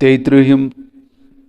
33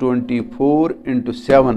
24/7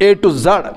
A to Z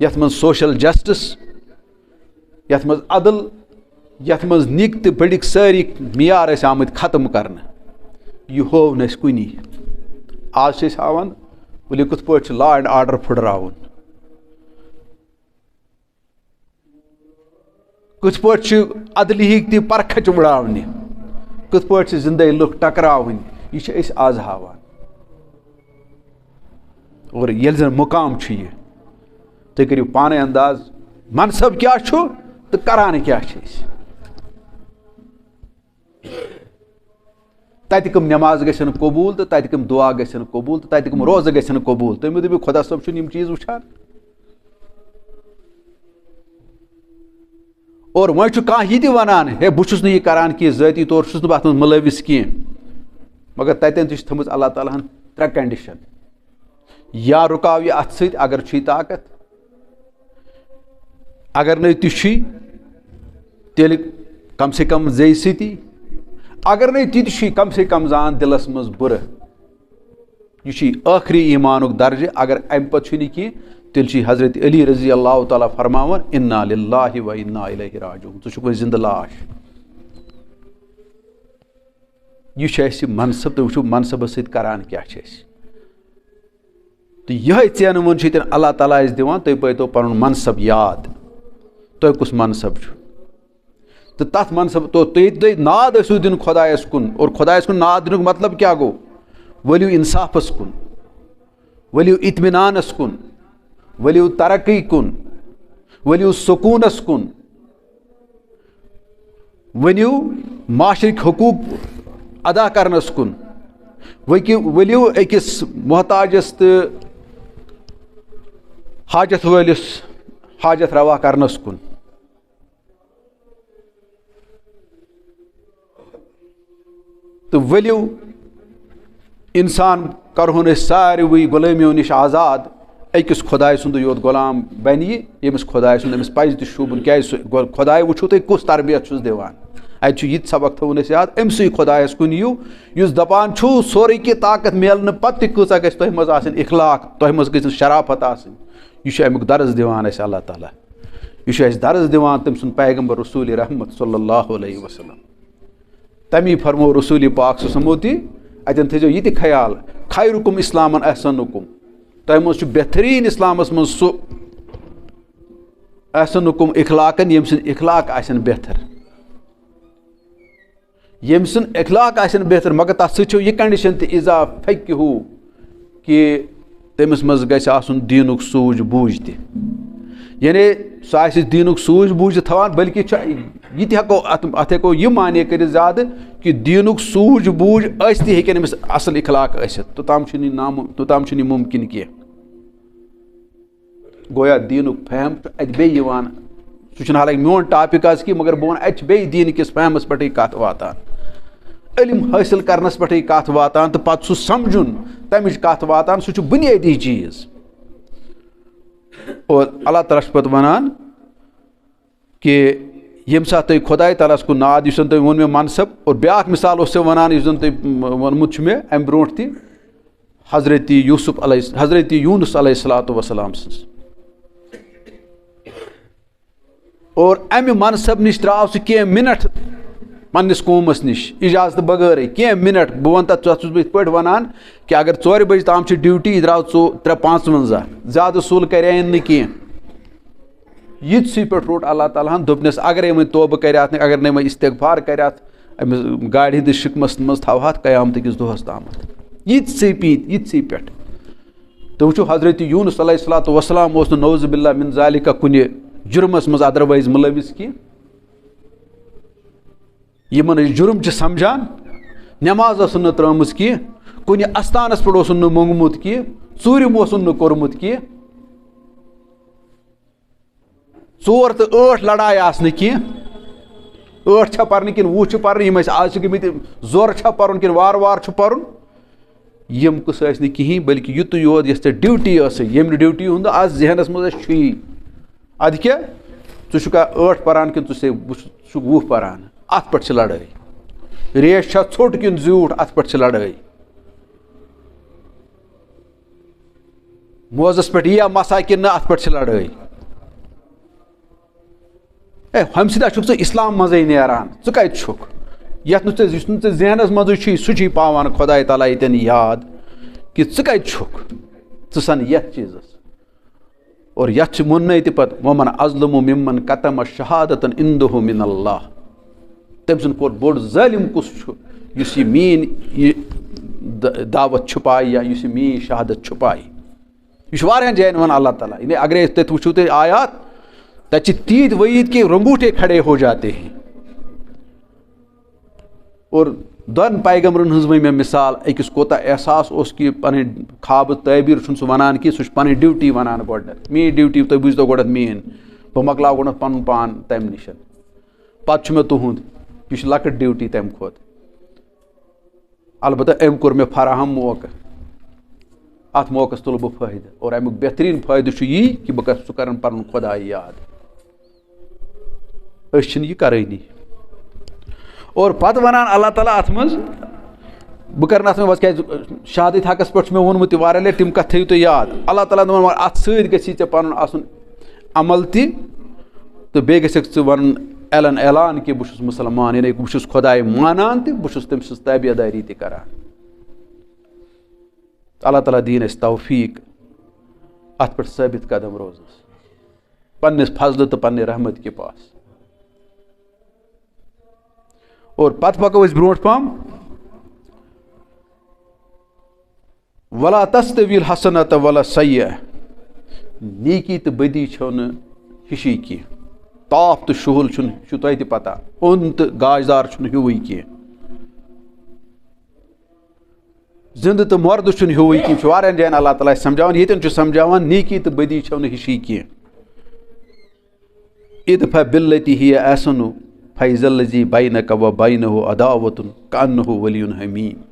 یَتھ منٛز social جسٹِس یَتھ منٛز عدل یَتھ منٛز نِکۍ تہٕ بٔڑِکۍ سٲری معیار ٲسۍ آمٕتۍ ختم کرنہٕ یہِ ہوو نہٕ اَسہِ کُنی آز چھِ أسۍ ہاوان ؤلِو کِتھ پٲٹھۍ چھُ لا اینڈ آرڈر پھٕٹراوُن کِتھ پٲٹھۍ چھِ عدلِہٕکۍ تہِ پرکھچ وٕڑاونہِ کِتھ پٲٹھۍ چھِ زِندَے لُکھ ٹکراوٕنۍ یہِ چھِ أسۍ آز ہاوان اور ییٚلہِ زن مُقام چھُ یہِ تُہۍ کٔرِو پانَے انداز منصب کیٛاہ چھُ تہٕ کران کیٛاہ چھِ أسۍ تَتہِ کٕم نٮ۪ماز گژھن قبوٗل تہٕ تَتہِ کٕم دُعا گژھن قبوٗل تہٕ تَتہِ کٕم روزٕ گژھن قبوٗل تُہۍ مہٕ دٔپِو خۄدا صٲب چھُنہٕ یِم چیٖز وٕچھان اور وۄنۍ چھُ کانٛہہ یہِ تہِ وَنان ہے بہٕ چھُس نہٕ یہِ کران کینٛہہ ذٲتی طور چھُس نہٕ بہٕ اَتھ منٛز مُلوِث کینٛہہ مگر تَتٮ۪ن تہِ چھِ تھٲومٕژ اللہ تعالیٰ ہن 3 کنڈِشن یا رُکاو یہِ اَتھٕ سۭتۍ اگر چھُے طاقت اگر نہٕ تہِ چھُے تیٚلہِ کم سے کم زیٚیہِ سۭتی اگر نہٕ تہِ تہِ چھُے کم سے کم زان دِلس منٛز بُرٕ یہِ چھُے ٲخری ایٖمانُک درجہِ اگر اَمہِ پتہٕ چھُے نہٕ کینٛہہ تیٚلہِ چھُے حضرت علی رضی اللہ تعالیٰ فرماوان اِنا للہ و اِنا الیہ راجعون ژٕ چھُکھ وۄنۍ زِندٕ لاش یہِ چھُ اَسہِ منصب تُہۍ وٕچھِو منصبس سۭتۍ کران کیٛاہ چھِ أسۍ تہٕ یِہوٚے ژینہٕ چھُ ییٚتٮ۪ن اللہ تعالیٰ اَسہِ دِوان تُہۍ پٲیتو پنُن منصب یاد تۄہہِ کُس منصب چھُ تہٕ تَتھ منصب تُہۍ ناد ٲسِو دِیُن خۄدایَس کُن اور خۄدایَس کُن ناد دِنُک مطلب کیٛاہ گوٚو ؤلِو اِنصافَس کُن ؤلِو اطمینانَس کُن ؤلِو ترقی کُن ؤلِو سکوٗنَس کُن ؤنِو معاشرٕکۍ حقوٗق ادا کرنَس کُن ؤلِو أکِس محتاجَس تہٕ حاجت وٲلِس حاجت روا کرنَس کُن تہٕ ؤلِو اِنسان کرہون أسۍ ساروٕے غلٲمیو نِش آزاد أکِس خۄداے سُنٛدُے یوت غلام بنہِ یہِ ییٚمِس خۄداے سُنٛد أمِس پَزِ تہِ شوٗبُن کیٛازِ سُہ خۄداے وٕچھِو تُہۍ کُس تربیت چھُس دِوان اَتہِ چھُ یہِ تہِ سبق تھاوُن اَسہِ یاد أمسٕے خۄدایَس کُن یِیِو یُس دپان چھُ سورُے کینٛہہ طاقت میلنہٕ پتہٕ تہِ کۭژاہ گژھِ تۄہہِ منٛز آسٕنۍ اخلاق تۄہہِ منٛز گٔژھ نہٕ شرافت آسٕنۍ یہِ چھُ امیُک درس دِوان اَسہِ اللہ تعالیٰ یہِ چھُ اَسہِ درس دِوان تٔمۍ سُنٛد پیغمبر رسوٗلِ رحمت صلی اللہ علیہ وسلم تمی فرمو رسوٗلِ پاک سُسموتی اَتٮ۪ن تھٲیزیو یہِ تہِ خیال خیرُکُم اِسلامن احسنُکُم تۄہہِ منٛز چھُ بہتریٖن اِسلامس منٛز سُہ احسنُکُم اخلاقن ییٚمہِ سٕنٛدۍ اخلاق آسن بہتر ییٚمہِ سُنٛد اخلاق آسن بہتر مگر تتھ سۭتۍ چھو یہِ کنڈِشن تہِ اِضا فقہُ کہِ تٔمِس منٛز گژھِ آسُن دیٖنُک سوٗجھ بوٗجھ تہِ یعنی سُہ آسہِ دیٖنُک سوٗجھ بوٗجھ تہِ تھاوان بٔلکہِ چھُ یہِ تہِ ہٮ۪کو اتھ ہٮ۪کو یہِ معنی کٔرِتھ زیادٕ کہِ دیٖنُک سوٗجھ بوٗجھ ٲسۍ تہِ ہیٚکن أمِس اصل اخلاق ٲسِتھ توٚتام چھُنہٕ یہِ مُمکِن کینٛہہ گویا دیٖنُک فہم چھُ اَتہِ بیٚیہِ یِوان سُہ چھُنہٕ حالانکہِ میون ٹاپِک آز کینٛہہ مگر بہٕ وَنہٕ اَتہِ چھِ بیٚیہِ دیٖنہٕ کِس فہمس پٮ۪ٹھٕے کتھ واتان علم حٲصِل کرنس پٮ۪ٹھٕے کتھ واتان تہٕ پتہٕ سُہ سمجھُن تمِچ کتھ واتان سُہ چھُ بُنیٲدی چیٖز اور اللہ تعالیٰ چھُ پتہٕ ونان کہِ ییٚمہِ ساتہٕ تُہۍ خۄداے تعالیٰ ہس کُن ناد یُس زن تۄہہِ ووٚن مےٚ منصب اور بیٛاکھ مِثال اوس ژےٚ ونان یُس زن تۄہہِ ووٚنمُت چھُ مےٚ امہِ برونٛٹھ تہِ حضرت یوٗنس علیہ الصلاتُ وسلام سٕنٛز اور امہِ منصب نِش درٛاو سُہ کینٛہہ مِنٹ پننِس قومس نِش اِجازتہٕ بغٲرٕے کینٛہہ مِنٹ بہٕ وَنہٕ تتھ چھُس بہٕ یِتھ پٲٹھۍ ونان کہِ اگر 4 بجہِ تام چھِ ڈیوٹی یہِ درٛاو 3:55 زیادٕ سُل کرییَن نہٕ کینٛہہ یِتسٕے پٲٹھۍ روٚٹ اللہ تعالیٰ ہن دوٚپنس اگرے وۄنۍ توبہٕ کرِہاتھ نہٕ اگر نَے وۄنۍ استغفار کرِہاتھ أمِس گاڑِ ہِنٛدِس شِکمس منٛز تھاوہاتھ قیامتہٕ کِس دۄہس تامتھ یِتسٕے پٮ۪ٹھ تُہۍ وٕچھِو حضرت یوٗنس علیہ الصلاتُ وسلام اوس نہٕ نعوذ باللہ من ذالِکہ کُنہِ جُرمس منٛز ادروایز مُلوِث کینٛہہ یِمن أسۍ جُرم چھِ سمجھان نٮ۪ماز ٲسٕن نہٕ ترٲمٕژ کینٛہہ کُنہِ اَستانس پٮ۪ٹھ اوسُن نہٕ موٚنگمُت کینٛہہ ژوٗرِم اوسُن نہٕ کوٚرمُت کینٛہہ 4 تہٕ 8 لڑایہِ آسہٕ نہٕ کینٛہہ 8 چھا پرنہِ کِنہٕ 20 چھِ پرنہِ یِم ٲسۍ آز چھِ گٔمٕتۍ زورٕ چھا پرُن کِنہٕ وارٕ چھُ پرُن یِم قٕصہٕ ٲسۍ نہٕ کِہینۍ بٔلکہِ یُتُے یوت یۄس ژےٚ ڈیوٹی ٲسٕے ییٚمہِ ڈیوٹی ہُنٛد آز ذہنس منٛز اَسہِ چھُیی اَدٕ کیٛاہ ژٕ چھُکھا 8 پران کِنہٕ ژٕ چھُکھ 20 پران اَتھ پٮ۪ٹھ چھِ لڑٲے ریش چھا ژھوٚٹ کِنہٕ زیوٗٹھ اَتھ پٮ۪ٹھ چھِ لڑٲے موزس پٮ۪ٹھ یِیا مسا کِنہٕ نہٕ اَتھ پٮ۪ٹھ چھِ لڑٲے ہے ہُمہِ سۭتۍ چھُکھ ژٕ اِسلام منٛزٕے نیران ژٕ کَتہِ چھُکھ یَتھ نہٕ ژےٚ یُس نہٕ ژےٚ ذہنَس منٛزٕے چھُے سُہ چھُے پاوان خۄداے تعالیٰ ییٚتٮ۪ن یاد کہِ ژٕ کَتہِ چھُکھ ژٕ سَن یَتھ چیٖزَس اور یَتھ چھِ ووٚننَے تہِ پَتہٕ وَمَن اظلم ممن کتم شہادتن عندہ من اللہ تٔمۍ سُنٛد کھۄتہٕ بوٚڑ ظٲلِم کُس چھُ یُس یہِ میٛٲنۍ یہِ دعوت چھُپایہِ یا یُس یہِ میٛٲنۍ شہادت چھُپایہِ یہِ چھُ واریاہَن جایَن وَنان اللہ تعالیٰ یعنی اگرے تَتہِ وٕچھو تُہۍ آیات تَتہِ چھِ تیٖتۍ ؤعیٖد کہ رنگوٗٹھے کھڑے ہو جاتے ہیں اور دۄن پیغمبرن ہٕنٛز ؤنۍ مےٚ مِثال أکِس کوتاہ احساس اوس کہِ پَنٕنۍ خابہٕ تعبیٖر چھُنہٕ سُہ وَنان کینٛہہ سُہ چھُ پَنٕنۍ ڈیوٗٹی وَنان گۄڈنٮ۪تھ میٛٲنۍ ڈیوٗٹی تُہۍ بوٗزتو گۄڈنٮ۪تھ میٛٲنۍ بہٕ مۄکلاو گۄڈنٮ۪تھ پَنُن پان تَمہِ نِش پَتہٕ چھُ مےٚ تُہُنٛد یہِ چھُ لۄکٕٹ ڈیوٗٹی تَمہِ کھۄتہٕ البتہ أمۍ کوٚر مےٚ فراہم موقعہٕ اَتھ موقعس تُلہٕ بہٕ فٲیدٕ اور اَمیُک بہتریٖن فٲیدٕ چھُ یی کہِ بہٕ کَرٕ سُہ کَران پَنُن خۄداے یاد أسۍ چھِنہٕ یہِ کَرٲنی اور پَتہٕ وَنان اللہ تعالیٰ اَتھ منٛز بہٕ کَرٕ نہٕ اَتھ منٛز کیٛازِ شہادت حقس پٮ۪ٹھ چھُ مےٚ ووٚنمُت تہِ واریاہ لَٹہِ تِم کَتھ تھٲیِو تُہۍ یاد اللہ تعالیٰ ہَن ووٚن اَتھ سۭتۍ گژھی ژےٚ پَنُن آسُن عمل تہِ تہٕ بیٚیہِ گژھکھ ژٕ وَنُن اعلان کہِ بہٕ چھُس مُسلمان یعنی بہٕ چھُس خۄداے مانان تہِ بہٕ چھُس تٔمۍ سٕنٛز تٲبیدٲری تہِ کَران اللہ تعالیٰ دِیِن اَسہِ توفیٖق اَتھ پٮ۪ٹھ ثٲبِت قدم روزنَس پنٛنِس فضلہٕ تہٕ پنٛنہِ رحمت کہِ پاس اور پَتہٕ پَکو أسۍ برونٛٹھ پَہَم ولا تستوی الحسنۃ ولا سیئہ نیکی تہٕ بدی چھو نہٕ ہِشی کینٛہہ تاپھ تہٕ شُہُل چھُ تۄہہِ تہِ پتہ اوٚن تہٕ گاشدار چھُنہٕ ہیُوُے کینٛہہ زِندٕ تہٕ مردٕ چھُنہٕ ہیُوُے کینٛہہ چھُ واریاہن جایَن اللہ تعالیٰ اَسہِ سمجھاوان ییٚتٮ۪ن چھُ سمجھاوان نیکی تہٕ بدی چھو نہٕ ہِشی کینٛہہ اِدفع باللتی ہی احسن فإذا الذی بینک و بینہ عداوۃ کأنہ ولی حمیم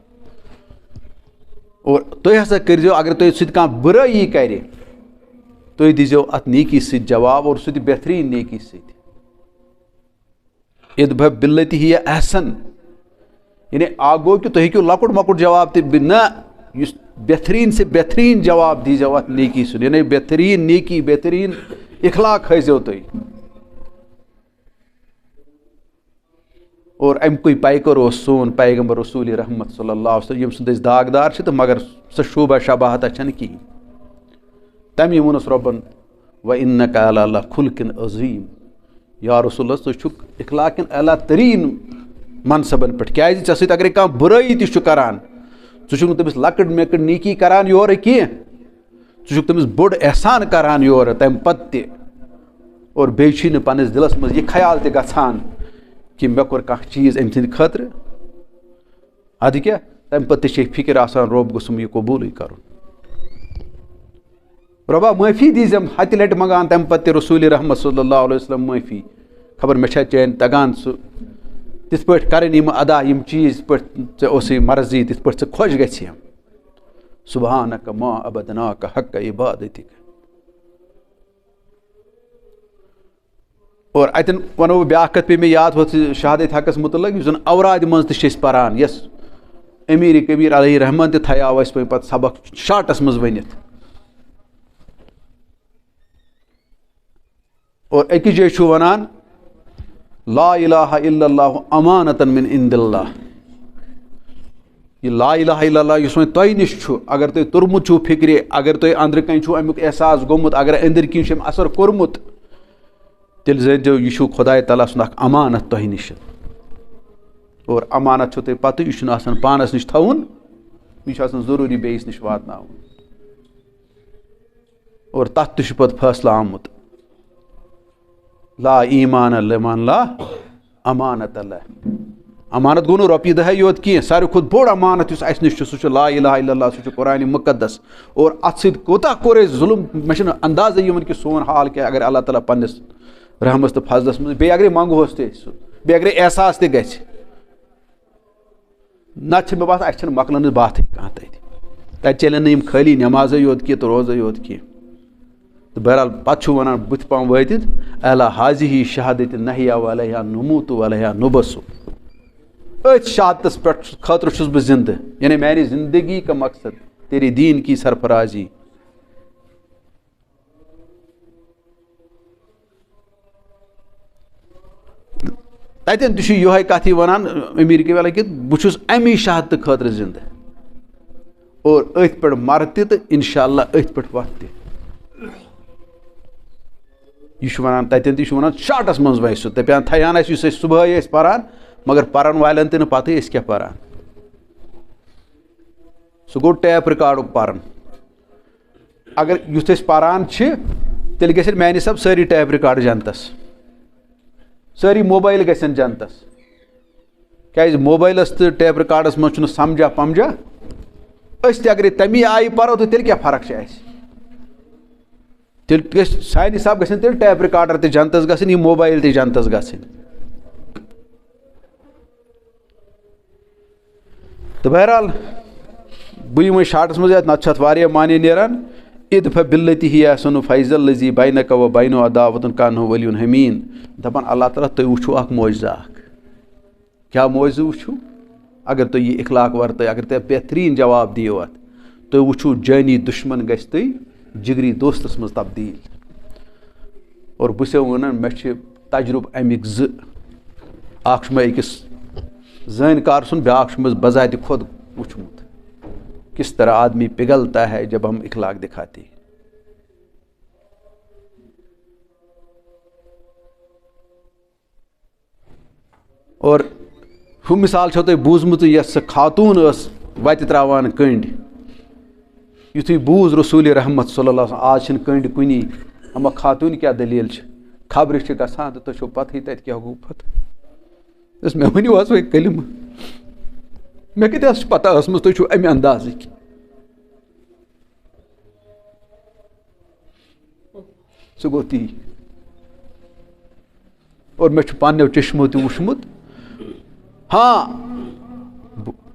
اور تُہۍ ہسا کٔرۍزیو اگر تۄہہِ سۭتۍ کانٛہہ بُرٲیی کَرِ تُہۍ دیٖزیو اَتھ نیکی سۭتۍ جواب اور سُہ تہِ بہتریٖن نیکی سۭتۍ اِدفع باللتی ہی احسن یعنی اکھ گوٚو کہِ تُہۍ ہیٚکِو لۄکُٹ مۄکُٹ جواب تہِ نہ یُس بہتریٖن سے بہتریٖن جواب دیٖزیو اَتھ نیکی سۭتۍ یعنی بہتریٖن نیکی بہتریٖن اخلاق ہٲیزیو تُہۍ اور اَمکُے پیکر اوس سون پیغمبر رسوٗلِ رحمت صلی اللہ علیہ وسلم ییٚمہِ سُنٛد أسۍ داغدار چھِ تہٕ مگر سۄ شوٗبہ شباہتہ چھَنہٕ کِہیٖنۍ تَمی ووٚنُس رۄبن وَإِنَّكَ عَلَىٰ لَخُلقٍ عظیٖم یا رسول اللہ ژٕ چھُکھ اخلاقن اعلیٰ تریٖن منصبن پٮ۪ٹھ کیٛازِ ژےٚ سۭتۍ اگرے کانٛہہ بُرٲیی تہِ چھُ کران ژٕ چھُکھ نہٕ تٔمِس لۄکٕٹ مۄکٕٹ نیکی کران یورٕ کینٛہہ ژٕ چھُکھ تٔمِس بوٚڑ احسان کران یورٕ تَمہِ پتہٕ تہِ اور بیٚیہِ چھُے نہٕ پنٛنِس دِلس منٛز یہِ خیال تہِ گژھان کہِ مےٚ کوٚر کانٛہہ چیٖز أمۍ سٕنٛدِ خٲطرٕ اَدٕ کیٛاہ تَمہِ پتہٕ تہِ چھے فِکر آسان رۄب گوٚژھُم یہِ قبوٗلٕے کَرُن رۄبا معٲفی دیٖزٮ۪م ہتہِ لٹہِ منٛگان تَمہِ پتہٕ تہِ رسوٗلِ رحمت صلی اللہ علیہ وسلم معٲفی خبر مےٚ چھا چانہِ تگان سُہ تِتھ پٲٹھۍ کَرٕنۍ یِم ادا یِم چیٖز یِتھ پٲٹھۍ ژےٚ اوسُے مرضی تِتھ پٲٹھۍ ژٕ خۄش گژھِ سُبحانک ما عبدناک حق عبادتک اور اَتٮ۪ن وَنو بہٕ بیٛاکھ کَتھ پیٚیہِ مےٚ یاد ہوٚتھ شہادت حقس مُتعلق یُس زَن اورادِ منٛز تہِ چھِ أسۍ پَران یۄس امیٖر کبیٖر علیہ رحمان تہِ تھایاو اَسہِ وۄنۍ پَتہٕ سبق شاٹَس منٛز ؤنِتھ اور أکِس جایہِ چھُ وَنان لا الہ الا اللہ امانتن من عند اللہ یہِ لا الہ الا اللہ یُس وۄنۍ تۄہہِ نِش چھُ اگر تۄہہِ توٚرمُت چھُو فِکرِ اگر تۄہہِ أنٛدرٕ کَنۍ چھُو اَمیُک احساس گوٚمُت اگر أنٛدٕرۍ کِنۍ چھُ أمۍ اثر کوٚرمُت تیٚلہِ زٲنۍزیو یہِ چھُو خۄداے تعالیٰ سُنٛد اکھ امانت تۄہہِ نِش اور امانت چھُو تۄہہِ پتہٕ یہِ چھُنہٕ آسان پانس نِش تھاوُن یہِ چھُ آسان ضروٗری بیٚیِس نِش واتناوُن اور تتھ تہِ چھُ پتہٕ فٲصلہٕ آمُت لا ایٖمان لمن لا امانت اللہ امانت گوٚو نہٕ رۄپیہِ دَہے یوت کینٛہہ ساروی کھۄتہٕ بوٚڑ امانت یُس اَسہِ نِش چھُ سُہ چھُ لا الہ الا اللہ سُہ چھُ قرآنِ مُقدس اور اتھ سۭتۍ کوتاہ کوٚر اَسہِ ظُلم مےٚ چھُنہٕ اندازے یِوان کہِ سون حال کیٛاہ اگر اللہ تعالیٰ پننِس رحمس تہٕ فضلس منٛز بیٚیہِ اگرے منٛگہوس تہِ أسۍ سُہ بیٚیہِ اگرے احساس تہِ گژھِ نتہٕ چھِ مےٚ باسان اَسہِ چھَنہٕ مۄکلنٕچ باتھٕے کانٛہہ تَتہِ چلن نہٕ یِم خٲلی نٮ۪مازے یوت کینٛہہ تہٕ روزے یوت کینٛہہ تہٕ بہرحال پتہٕ چھُ وَنان بٕتھِ پہم وٲتِتھ الا حاضی شہادت نحیا ولیہ نموٗت ولیہ نُبسُ أتھۍ شہادتس پٮ۪ٹھ خٲطرٕ چھُس بہٕ زندٕ یعنی میانہِ زندگی کا مقصد تیری دیٖن کی سرفرازی تتٮ۪ن تہِ چھُ یِہوٚے کتھ یہِ وَنان أمیٖر کے والا کہِ بہٕ چھُس اَمی شہادتہٕ خٲطرٕ زِندٕ اور أتھۍ پٮ۪ٹھ مرٕ تہِ تہٕ اِنشاء اللہ أتھۍ پٮ۪ٹھ وَتھ تہِ. یہِ چھُ وَنان تَتٮ۪ن تہِ چھُ وَنان شاٹَس منٛز وَنہِ سُہ دَپان تھایان اَسہِ یُس أسۍ صُبحٲے ٲسۍ پَران مگر پَرن والٮ۪ن تہِ نہٕ پَتہٕے أسۍ کیٛاہ پَران. سُہ گوٚو ٹیپ رِکاڈُک پَرُن. اگر یُتھ أسۍ پَران چھِ تیٚلہِ گژھن میٛانہِ حِساب سٲری ٹیپ رِکاڈ جنتَس, سٲری موبایل گژھن جنتَس. کیٛازِ موبایلَس تہٕ ٹیپ رِکاڈَس منٛز چھُنہٕ سَمجھا پَمجھا. أسۍ تہِ اگرے تَمی آیہِ پَرو تہٕ تیٚلہِ کیٛاہ فرق چھِ اَسہِ. تیٚلہِ گژھِ سانہِ حِساب گژھن تیٚلہِ ٹیپ رِکاڈَر تہِ جنتَس گژھٕنۍ یِم موبایل تہِ جنتَس گژھٕنۍ. تہٕ بہرحال بہٕ یِمَے شاٹَس منٛز یَتھ نَتہٕ چھُ اَتھ واریاہ معنے نیران. اِدفع باللتی ہی احسن فیض الذی بینک و بینہ عداوۃ کانہ ولی حمیم. دَپان اللہ تعالیٰ تُہۍ وٕچھِو اَکھ معجزہ اَکھ. کیٛاہ معجزٕ وٕچھِو؟ اگر تُہۍ یہِ اخلاق وَرتٲیِو, اگر تُہۍ بہتریٖن جواب دِیِو اَتھ, تُہۍ وٕچھِو جٲنی دُشمن گژھِ تُہۍ جگری دوستَس منٛز تبدیٖل. اور بہٕ چھُسو وَنان مےٚ چھِ تجرُبہٕ اَمِکۍ زٕ. اَکھ چھُ مےٚ أکِس زٲنۍکار سُنٛد, بیٛاکھ چھُ مےٚ بذاتِ خۄد وٕچھمُت کِس طرح آدمی پِگھلتا ہے جب ہم اخلاق دکھاتے ہیں. اور ہُہ مِثال چھو تۄہہِ بوٗزمٕژٕے یۄس سۄ خاتوٗن ٲس وَتہِ ترٛاوان کٔنٛڈۍ. یُتھُے بوٗز رسوٗلِ رحمت صلی اللہ علیہ وسلم آز چھِنہٕ کٔنٛڈۍ کُنی, اما خاتوٗنہِ کیٛاہ دٔلیٖل چھِ, خبرِ چھِ گژھان تہٕ تۄہہِ چھو پَتہٕے تَتہِ کیٛاہ گوٚو پَتہٕ. دوٚپُس مےٚ ؤنِو حظ وۄنۍ کٔلمہٕ, مےٚ کَتہِ حظ چھِ پَتہ ٲسمٕژ تُہۍ چھِو اَمہِ اندازٕکۍ. سُہ گوٚو تی. اور مےٚ چھُ پنٛنیو چشمو تہِ وٕچھمُت. ہاں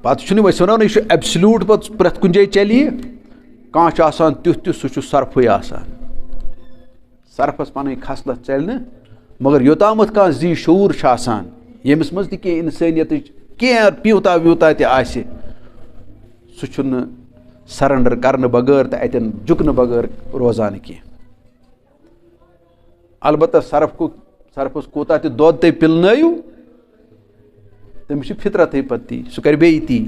پَتہٕ چھُنہٕ أسۍ وَنو نہٕ یہِ چھُ ایبسلیوٗٹ پَتہٕ پرٛٮ۪تھ کُنہِ جایہِ چَلہِ یہِ. کانٛہہ چھُ آسان تیُتھ تہِ سُہ چھُ سرفٕے آسان, سرفَس پَنٕنۍ خصلت چَلہِ نہٕ. مگر یوٚتامَتھ کانٛہہ زی شعوٗر چھُ آسان ییٚمِس منٛز تہِ کینٛہہ اِنسٲنیتٕچ کینٛہہ پیوٗتاہ ویوٗتاہ تہِ آسہِ, سُہ چھُنہٕ سرنڈر کرنہٕ بغٲر تہٕ اَتٮ۪ن جُکنہٕ بغٲر روزان کینٛہہ. البتہ سرفَس کوٗتاہ تہِ دۄد تُہۍ پِلنٲیِو تٔمِس چھِ فطرتٕے پَتہٕ تی, سُہ کَرِ بیٚیہِ تی.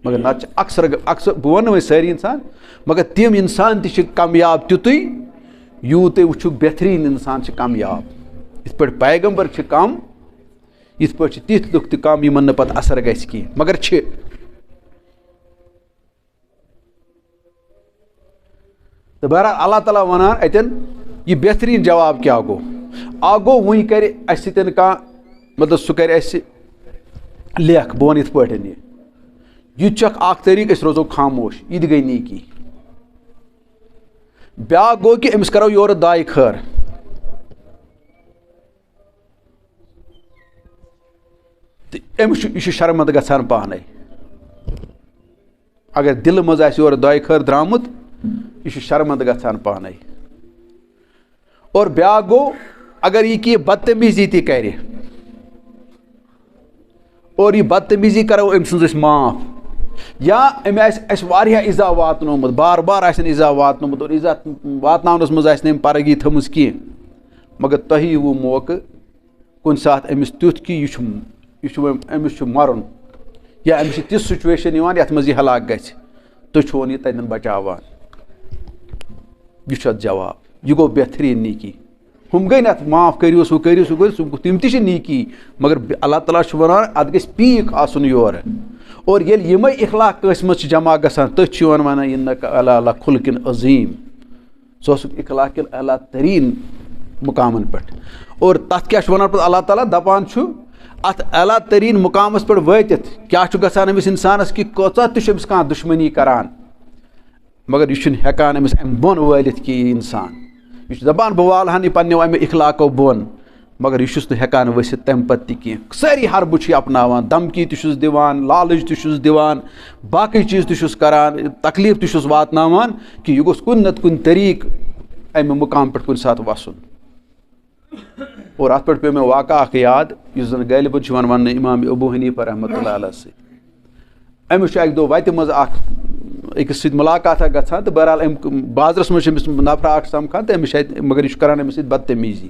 مگر نَتہٕ چھِ اکثر بہٕ وَنہٕ نہٕ وۄنۍ سٲری اِنسان, مگر تِم اِنسان تہِ چھِ کامیاب تیُتُے یوٗت تُہۍ وٕچھِو بہتریٖن اِنسان چھِ کامیاب. یِتھ پٲٹھۍ پیغمبر چھِ کَم, یِتھ پٲٹھۍ چھِ تِتھۍ لُکھ تہِ کَم یِمن نہٕ پَتہٕ اَثر گژھِ کینٛہہ, مگر چھِ. تہٕ بہرحال اللہ تعالیٰ وَنان اَتٮ۪ن یہِ بہتریٖن جواب کیٛاہ گوٚو. اکھ گوٚو وٕنۍ کَرِ اَسہِ سۭتۍ کانٛہہ مطلب سُہ کَرِ اَسہِ لیکھ, بہٕ وَنہٕ یِتھ پٲٹھۍ یہِ تہِ چھُ اکھ طریٖقہٕ أسۍ روزو خاموش, یہِ تہِ گٔے نیٖکی. بیٛاکھ گوٚو کہِ أمِس کَرو یورٕ دایہِ خٲر. تہٕ أمِس چھُ یہِ چھُ شرمنٛدٕ گژھان پانَے. اگر دِلہٕ منٛز آسہِ یورٕ دایہِ خٲر درٛامُت یہِ چھُ شرمنٛدٕ گژھان پانَے. اور بیٛاکھ گوٚو اگر یہِ کینٛہہ بدتمیٖزی تہِ کَرِ اور یہِ بدتمیٖزی کَرو أمۍ سٕنٛز أسۍ معاف, یا أمۍ آسہِ اَسہِ واریاہ اِزا واتنومُت, بار بار آسن اِزا واتنومُت اور اِزا واتناونَس منٛز آسہِ نہٕ أمۍ پرگی تھٲومٕژ کینٛہہ, مگر تۄہہِ ییٖوٕ موقعہٕ کُنہِ ساتہٕ أمِس تیُتھ کہِ یہِ چھُ أمِس چھُ مَرُن, یا أمِس چھِ تِژھ سُچویشَن یِوان یَتھ منٛز یہِ ہلاک گژھِ, تُہۍ چھُہون یہِ تَتٮ۪ن بَچاوان. یہِ چھُ اَتھ جواب. یہِ گوٚو بہتریٖن نیٖکی. ہُم گٔے نہٕ اَتھ معاف کٔرِوُس ہُہ کٔرِو سُہ کٔرِو تِم تہِ چھِ نیٖکی, مگر اللہ تعالیٰ چھُ وَنان اَتھ گژھِ پیٖک آسُن یورٕ. اور ییٚلہِ یِمَے اخلاق کٲنٛسہِ منٛز چھِ جمع گژھان تٔتھۍ چھُ یِوان وَنان اِنَّکَ عَلَىٰ خُلقٍ عظیٖم. ژٕ اوسُکھ اخلاق کٮ۪ن اعلیٰ تریٖن مُقامَن پٮ۪ٹھ. اور تَتھ کیٛاہ چھُ وَنان پَتہٕ اللہ تعالیٰ, دَپان چھُ اَتھ اعلیٰ تریٖن مُقامَس پٮ۪ٹھ وٲتِتھ کیٛاہ چھُ گژھان أمِس اِنسانَس کہِ کۭژاہ تہِ چھُ أمِس کانٛہہ دُشمنی کَران, مگر یہِ چھُنہٕ ہٮ۪کان أمِس اَمہِ بۄن وٲلِتھ کینٛہہ. یہِ اِنسان یہِ چھُ دَپان بہٕ والہٕ ہن یہِ پنٛنیو اَمہِ اخلاقو بۄن, مگر یہِ چھُس نہٕ ہٮ۪کان ؤسِتھ تَمہِ پَتہٕ تہِ کینٛہہ. سٲری حربہٕ چھُ یہِ اَپناوان, دھمکی تہِ چھُس دِوان, لالٕچ تہِ چھُس دِوان, باقٕے چیٖز تہِ چھُس کَران, تکلیٖف تہِ چھُس واتناوان کہِ یہِ گوٚژھ کُنہِ نَتہٕ کُنہِ طریٖقہٕ اَمہِ مُقام پٮ۪ٹھ کُنہِ ساتہٕ وَسُن. اور اَتھ پٮ۪ٹھ پیوٚو مےٚ واقعہ اَکھ یاد یُس زَن غٲلبن چھُ یِوان وَننہٕ اِمام ابوٗ حنیٖفہ رحمتہ اللہ علیہ سۭتۍ. أمِس چھُ اَکہِ دۄہ وَتہِ منٛز اکھ أکِس سۭتۍ مُلاقاتہ گژھان تہٕ بہرحال أمۍ بازرَس منٛز چھِ أمِس نفرا اکھ سَمکھان تہٕ أمِس چھِ اَتہِ مگر یہِ چھُ کَران أمِس سۭتۍ بدتمیٖزی.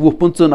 20-25